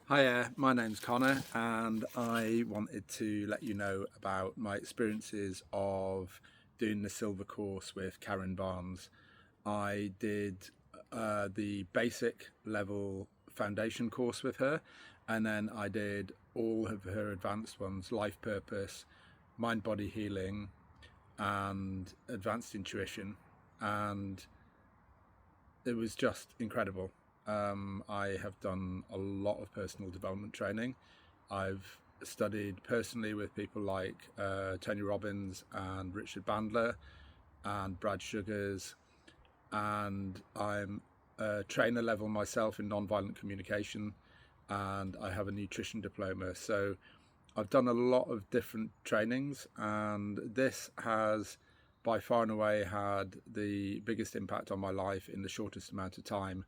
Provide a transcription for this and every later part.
Hiya, my name's Connor, and I wanted to let you know about my experiences of doing the Silva course with Karen Barnes. I did the basic level foundation course with her, and then I did all of her advanced ones: life purpose, mind body healing, and advanced intuition. And it was just incredible. I have done a lot of personal development training. I've studied personally with people like Tony Robbins and Richard Bandler and Brad Sugars, and I'm a trainer level myself in nonviolent communication, and I have a nutrition diploma. So I've done a lot of different trainings, and this has by far and away had the biggest impact on my life in the shortest amount of time.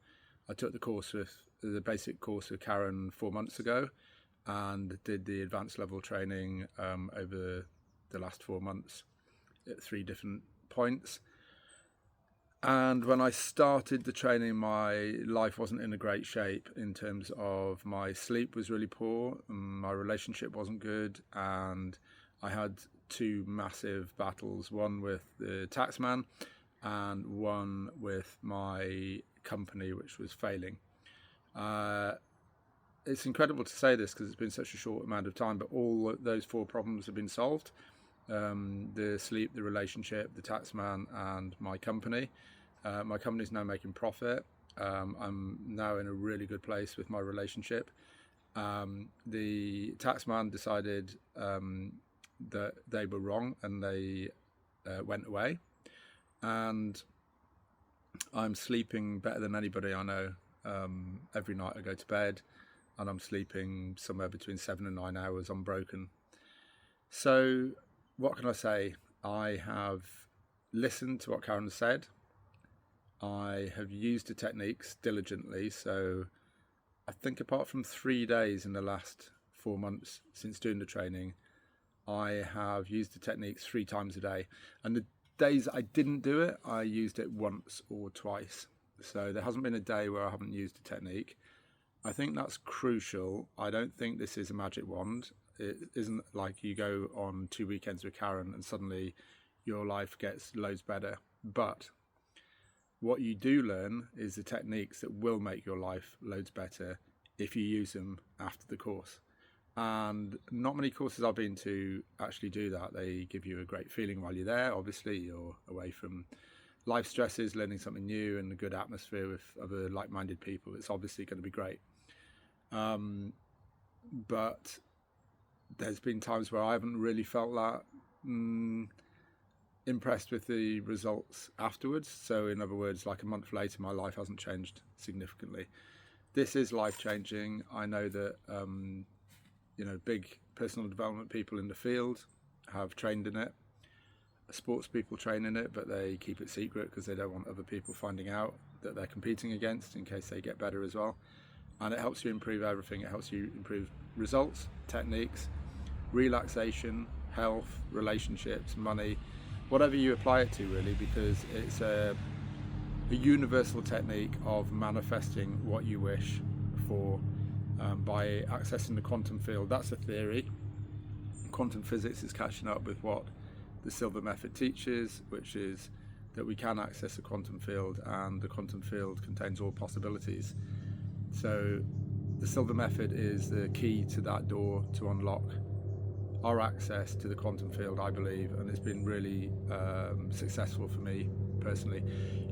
I took the basic course with Karen 4 months ago, and did the advanced level training over the last 4 months at 3 different points. And when I started the training, my life wasn't in a great shape in terms of my sleep was really poor, my relationship wasn't good, and I had two massive battles, one with the taxman and one with my company, which was failing. It's incredible to say this because it's been such a short amount of time, but all those four problems have been solved. The sleep, the relationship, the taxman, and my company. My company's now making profit. I'm now in a really good place with my relationship. The taxman decided that they were wrong, and they went away. And I'm sleeping better than anybody I know. Every night I go to bed, and I'm sleeping somewhere between 7 and 9 hours unbroken. So what can I say? I have listened to what Karen said. I have used the techniques diligently. So I think apart from 3 days in the last 4 months since doing the training, I have used the techniques 3 times a day. And the days I didn't do it, I used it once or twice. So there hasn't been a day where I haven't used the technique. I think that's crucial. I don't think this is a magic wand. It isn't like you go on 2 weekends with Karen and suddenly your life gets loads better. But what you do learn is the techniques that will make your life loads better if you use them after the course. And not many courses I've been to actually do that. They give you a great feeling while you're there. Obviously, you're away from life stresses, learning something new, and a good atmosphere with other like-minded people. It's obviously going to be great. But there's been times where I haven't really felt that impressed with the results afterwards. So in other words, like a month later, my life hasn't changed significantly. This is life-changing. I know that big personal development people in the field have trained in it. Sports people train in it, but they keep it secret because they don't want other people finding out that they're competing against, in case they get better as well. And it helps you improve everything. It helps you improve results, techniques, relaxation, health, relationships, money, whatever you apply it to, really, because it's a universal technique of manifesting what you wish for by accessing the quantum field. That's a theory. Quantum physics is catching up with what the Silva method teaches, which is that we can access the quantum field, and the quantum field contains all possibilities. So the Silva method is the key to that door to unlock our access to the quantum field, I believe, and it's been really successful for me personally.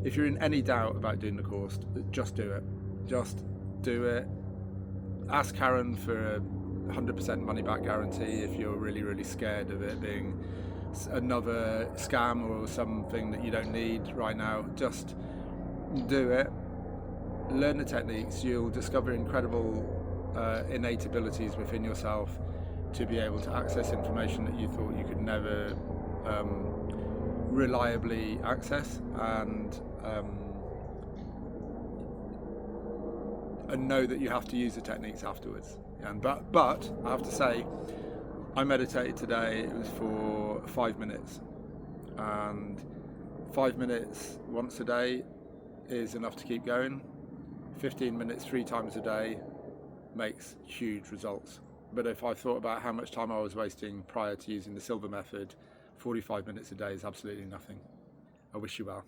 If you're in any doubt about doing the course, just do it. Just do it. Ask Karen for a 100% money back guarantee if you're really, really scared of it being another scam or something that you don't need right now. Just do it. Learn the techniques. You'll discover incredible innate abilities within yourself to be able to access information that you thought you could never reliably access, and know that you have to use the techniques afterwards. And but I have to say, I meditated today. It was for 5 minutes, and 5 minutes once a day is enough to keep going. 15 minutes 3 times a day makes huge results. But if I thought about how much time I was wasting prior to using the Silva method, 45 minutes a day is absolutely nothing. I wish you well.